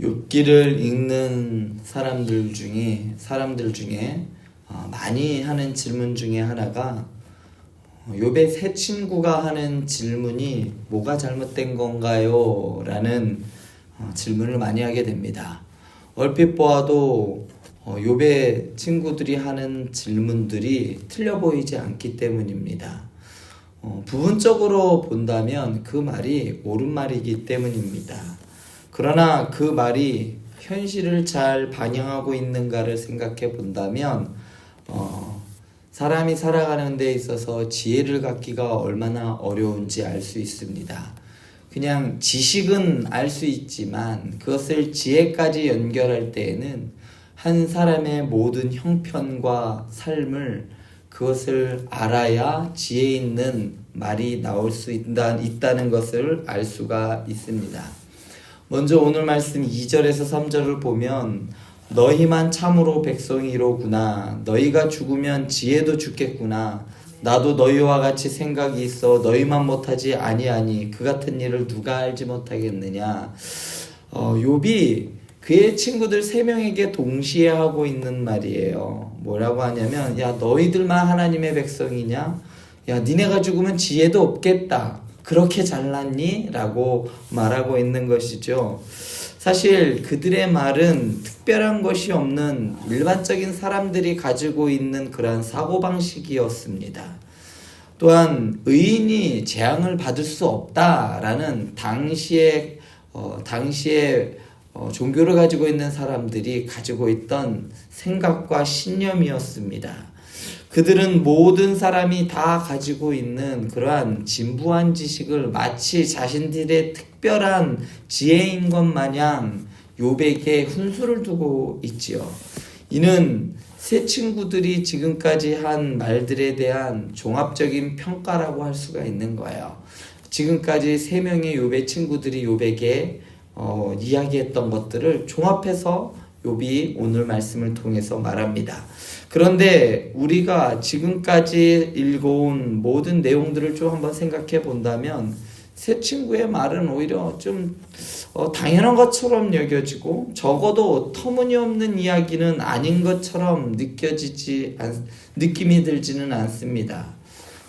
욥기를 읽는 사람들 중에 많이 하는 질문 중에 하나가 욥의 세 친구가 하는 질문이 뭐가 잘못된 건가요? 라는 질문을 많이 하게 됩니다. 얼핏 보아도 욥의 친구들이 하는 질문들이 틀려 보이지 않기 때문입니다. 부분적으로 본다면 그 말이 옳은 말이기 때문입니다. 그러나 그 말이 현실을 잘 반영하고 있는가를 생각해 본다면 사람이 살아가는 데 있어서 지혜를 갖기가 얼마나 어려운지 알 수 있습니다. 그냥 지식은 알 수 있지만 그것을 지혜까지 연결할 때에는 한 사람의 모든 형편과 삶을 그것을 알아야 지혜 있는 말이 나올 수 있다는 것을 알 수가 있습니다. 먼저 오늘 말씀 2절에서 3절을 보면 너희만 참으로 백성이로구나. 너희가 죽으면 지혜도 죽겠구나. 나도 너희와 같이 생각이 있어 너희만 못하지 아니하니 그 같은 일을 누가 알지 못하겠느냐. 욥이 그의 친구들 3명에게 동시에 하고 있는 말이에요. 뭐라고 하냐면 야 너희들만 하나님의 백성이냐? 야 니네가 죽으면 지혜도 없겠다. 그렇게 잘났니? 라고 말하고 있는 것이죠. 사실 그들의 말은 특별한 것이 없는 일반적인 사람들이 가지고 있는 그러한 사고방식이었습니다. 또한 의인이 재앙을 받을 수 없다라는 당시에 종교를 가지고 있는 사람들이 가지고 있던 생각과 신념이었습니다. 그들은 모든 사람이 다 가지고 있는 그러한 진부한 지식을 마치 자신들의 특별한 지혜인 것 마냥 욥에게 훈수를 두고 있지요. 이는 세 친구들이 지금까지 한 말들에 대한 종합적인 평가라고 할 수가 있는 거예요. 지금까지 3명의 욥의 친구들이 욥에게 이야기했던 것들을 종합해서 욥이 오늘 말씀을 통해서 말합니다. 그런데 우리가 지금까지 읽어온 모든 내용들을 좀 한번 생각해 본다면 세 친구의 말은 오히려 좀 당연한 것처럼 여겨지고 적어도 터무니없는 이야기는 아닌 것처럼 느낌이 들지는 않습니다.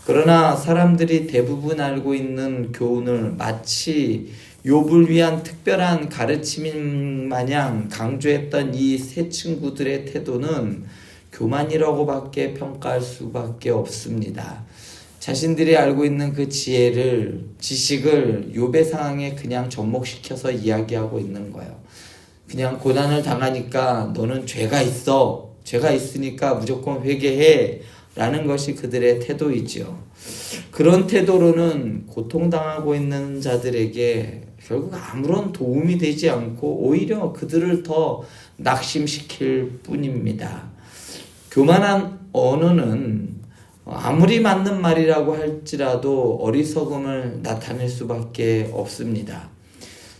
그러나 사람들이 대부분 알고 있는 교훈을 마치 욥을 위한 특별한 가르침인 마냥 강조했던 이 세 친구들의 태도는 교만이라고밖에 평가할 수밖에 없습니다. 자신들이 알고 있는 그 지식을 욥의 상황에 그냥 접목시켜서 이야기하고 있는 거예요. 그냥 고난을 당하니까 너는 죄가 있어. 죄가 있으니까 무조건 회개해. 라는 것이 그들의 태도이죠. 그런 태도로는 고통당하고 있는 자들에게 결국 아무런 도움이 되지 않고 오히려 그들을 더 낙심시킬 뿐입니다. 교만한 언어는 아무리 맞는 말이라고 할지라도 어리석음을 나타낼 수밖에 없습니다.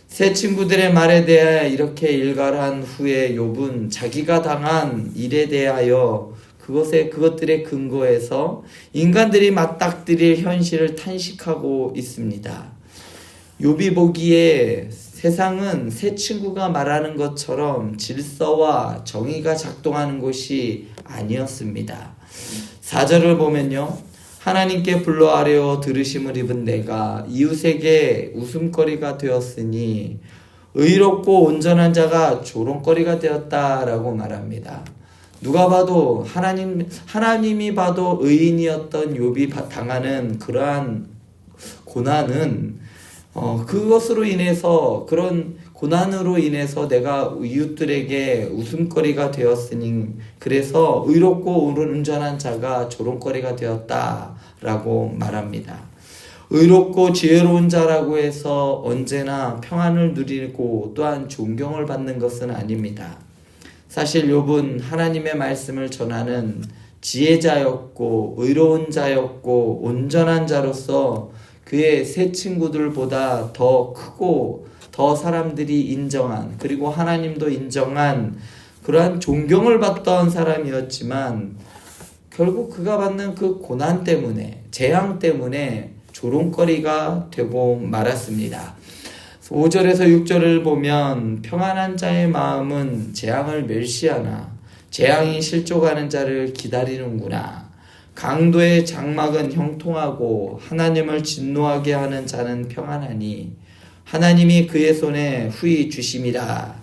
세 친구들의 말에 대해 이렇게 일갈한 후에 욥은 자기가 당한 일에 대하여 그것들의 근거에서 인간들이 맞닥뜨릴 현실을 탄식하고 있습니다. 욥이 보기에 세상은 세 친구가 말하는 것처럼 질서와 정의가 작동하는 곳이 아니었습니다. 4절을 보면요. 하나님께 불러 아뢰어 들으심을 입은 내가 이웃에게 웃음거리가 되었으니 의롭고 온전한 자가 조롱거리가 되었다라고 말합니다. 누가 봐도 하나님이 봐도 의인이었던 욥이 당하는 그러한 고난은 그것으로 인해서 그런 고난으로 인해서 내가 이웃들에게 웃음거리가 되었으니 그래서 의롭고 온전한 자가 조롱거리가 되었다라고 말합니다. 의롭고 지혜로운 자라고 해서 언제나 평안을 누리고 또한 존경을 받는 것은 아닙니다. 사실 욥은 하나님의 말씀을 전하는 지혜자였고 의로운 자였고 온전한 자로서 그의 세 친구들보다 더 크고 더 사람들이 인정한 그리고 하나님도 인정한 그러한 존경을 받던 사람이었지만 결국 그가 받는 그 고난 때문에 재앙 때문에 조롱거리가 되고 말았습니다. 5절에서 6절을 보면 평안한 자의 마음은 재앙을 멸시하나 재앙이 실족하는 자를 기다리는구나. 강도의 장막은 형통하고 하나님을 진노하게 하는 자는 평안하니 하나님이 그의 손에 후히 주심이라.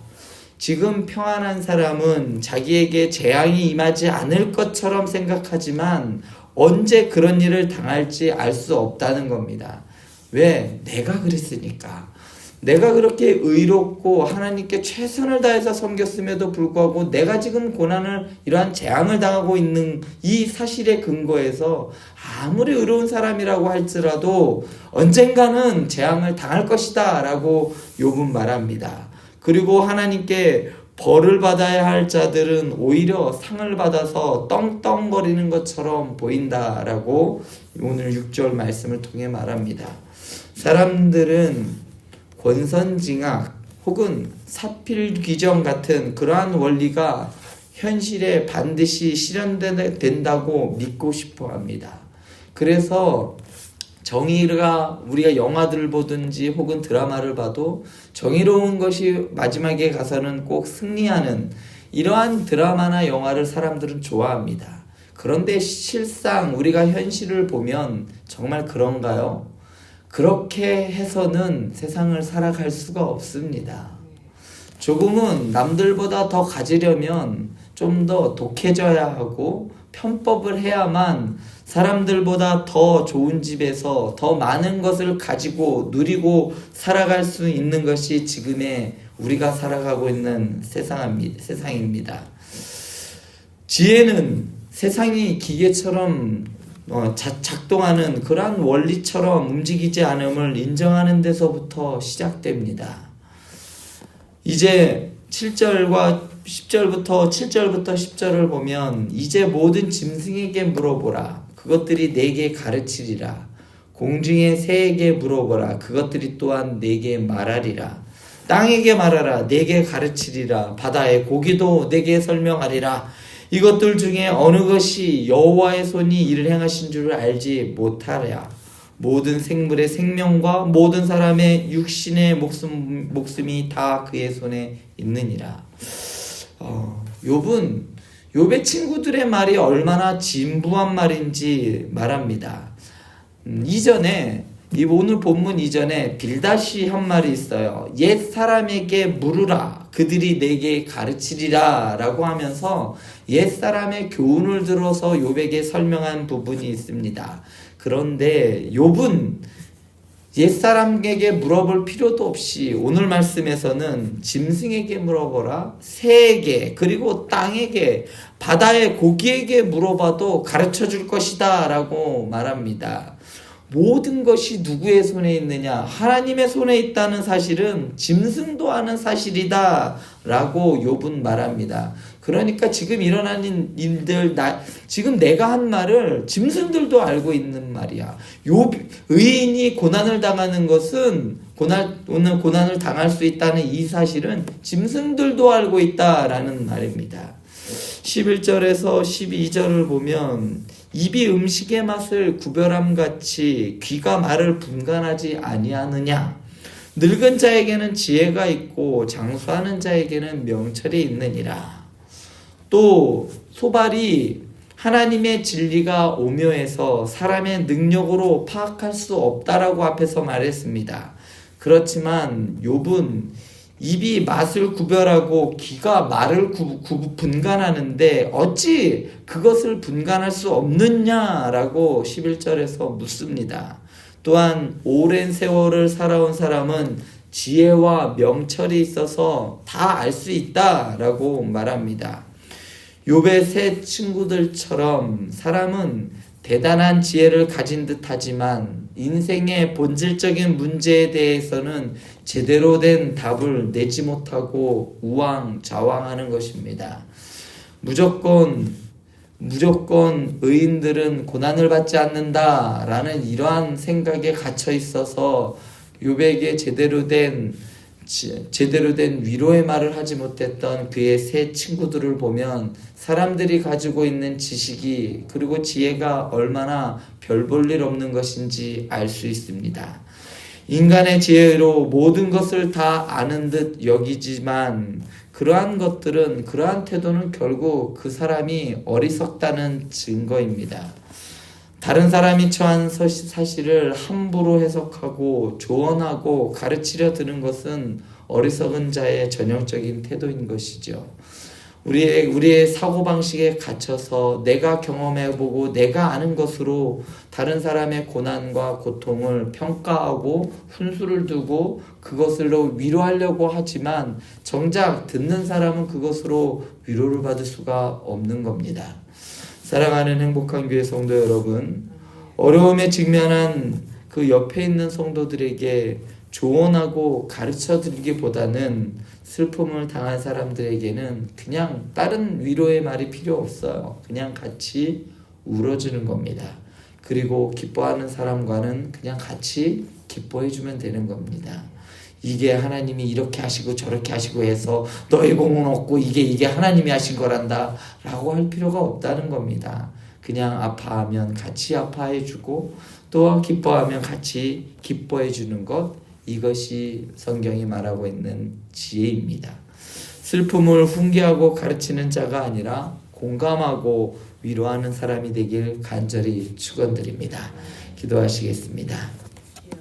지금 평안한 사람은 자기에게 재앙이 임하지 않을 것처럼 생각하지만 언제 그런 일을 당할지 알 수 없다는 겁니다. 왜? 내가 그랬으니까. 내가 그렇게 의롭고 하나님께 최선을 다해서 섬겼음에도 불구하고 내가 지금 고난을, 이러한 재앙을 당하고 있는 이 사실에 근거해서 아무리 의로운 사람이라고 할지라도 언젠가는 재앙을 당할 것이다 라고 욥은 말합니다. 그리고 하나님께 벌을 받아야 할 자들은 오히려 상을 받아서 떵떵거리는 것처럼 보인다라고 오늘 6절 말씀을 통해 말합니다. 사람들은 권선징악 혹은 사필귀정 같은 그러한 원리가 현실에 반드시 실현된다고 믿고 싶어 합니다. 그래서 정의가, 우리가 영화들을 보든지 혹은 드라마를 봐도 정의로운 것이 마지막에 가서는 꼭 승리하는 이러한 드라마나 영화를 사람들은 좋아합니다. 그런데 실상 우리가 현실을 보면 정말 그런가요? 그렇게 해서는 세상을 살아갈 수가 없습니다. 조금은 남들보다 더 가지려면 좀 더 독해져야 하고 편법을 해야만 사람들보다 더 좋은 집에서 더 많은 것을 가지고 누리고 살아갈 수 있는 것이 지금의 우리가 살아가고 있는 세상입니다. 지혜는 세상이 기계처럼 작동하는 그러한 원리처럼 움직이지 않음을 인정하는 데서부터 시작됩니다. 이제 7절과 10절부터 7절부터 10절을 보면 이제 모든 짐승에게 물어보라. 그것들이 내게 가르치리라. 공중의 새에게 물어보라. 그것들이 또한 내게 말하리라. 땅에게 말하라. 내게 가르치리라. 바다의 고기도 내게 설명하리라. 이것들 중에 어느 것이 여호와의 손이 이를 행하신 줄을 알지 못하랴. 모든 생물의 생명과 모든 사람의 육신의 목숨이 다 그의 손에 있느니라. 욥의 친구들의 말이 얼마나 진부한 말인지 말합니다. 이전에 이 오늘 본문 이전에 빌닷이 한 말이 있어요. 옛 사람에게 물으라. 그들이 내게 가르치리라 라고 하면서 옛 사람의 교훈을 들어서 욥에게 설명한 부분이 있습니다. 그런데 욥은 옛사람에게 물어볼 필요도 없이 오늘 말씀에서는 짐승에게 물어보라, 새에게, 그리고 땅에게, 바다의 고기에게 물어봐도 가르쳐 줄 것이다 라고 말합니다. 모든 것이 누구의 손에 있느냐? 하나님의 손에 있다는 사실은 짐승도 아는 사실이다 라고 욥은 말합니다. 그러니까 지금 일어나는 일들, 지금 내가 한 말을 짐승들도 알고 있는 말이야. 의인이 고난을 당하는 것은 오늘 고난을 당할 수 있다는 이 사실은 짐승들도 알고 있다라는 말입니다. 11절에서 12절을 보면 입이 음식의 맛을 구별함같이 귀가 말을 분간하지 아니하느냐. 늙은 자에게는 지혜가 있고 장수하는 자에게는 명철이 있느니라. 또 소발이 하나님의 진리가 오묘해서 사람의 능력으로 파악할 수 없다라고 앞에서 말했습니다. 그렇지만 욥은 입이 맛을 구별하고 귀가 말을 분간하는데 어찌 그것을 분간할 수 없느냐라고 11절에서 묻습니다. 또한 오랜 세월을 살아온 사람은 지혜와 명철이 있어서 다 알 수 있다라고 말합니다. 욥의 세 친구들처럼 사람은 대단한 지혜를 가진 듯하지만 인생의 본질적인 문제에 대해서는 제대로 된 답을 내지 못하고 우왕좌왕하는 것입니다. 무조건 의인들은 고난을 받지 않는다라는 이러한 생각에 갇혀 있어서 욥에게 제대로 된 위로의 말을 하지 못했던 그의 세 친구들을 보면 사람들이 가지고 있는 지식이 그리고 지혜가 얼마나 별 볼 일 없는 것인지 알 수 있습니다. 인간의 지혜로 모든 것을 다 아는 듯 여기지만 그러한 태도는 결국 그 사람이 어리석다는 증거입니다. 다른 사람이 처한 사실을 함부로 해석하고 조언하고 가르치려 드는 것은 어리석은 자의 전형적인 태도인 것이죠. 우리의 사고방식에 갇혀서 내가 경험해보고 내가 아는 것으로 다른 사람의 고난과 고통을 평가하고 훈수를 두고 그것으로 위로하려고 하지만 정작 듣는 사람은 그것으로 위로를 받을 수가 없는 겁니다. 사랑하는 행복한 교회 성도 여러분, 어려움에 직면한 그 옆에 있는 성도들에게 조언하고 가르쳐 드리기보다는 슬픔을 당한 사람들에게는 그냥 다른 위로의 말이 필요 없어요. 그냥 같이 울어주는 겁니다. 그리고 기뻐하는 사람과는 그냥 같이 기뻐해주면 되는 겁니다. 이게 하나님이 이렇게 하시고 저렇게 하시고 해서 너의 공은 없고 이게 하나님이 하신 거란다 라고 할 필요가 없다는 겁니다. 그냥 아파하면 같이 아파해주고 또 기뻐하면 같이 기뻐해주는 것, 이것이 성경이 말하고 있는 지혜입니다. 슬픔을 훈계하고 가르치는 자가 아니라 공감하고 위로하는 사람이 되길 간절히 축원드립니다. 기도하시겠습니다.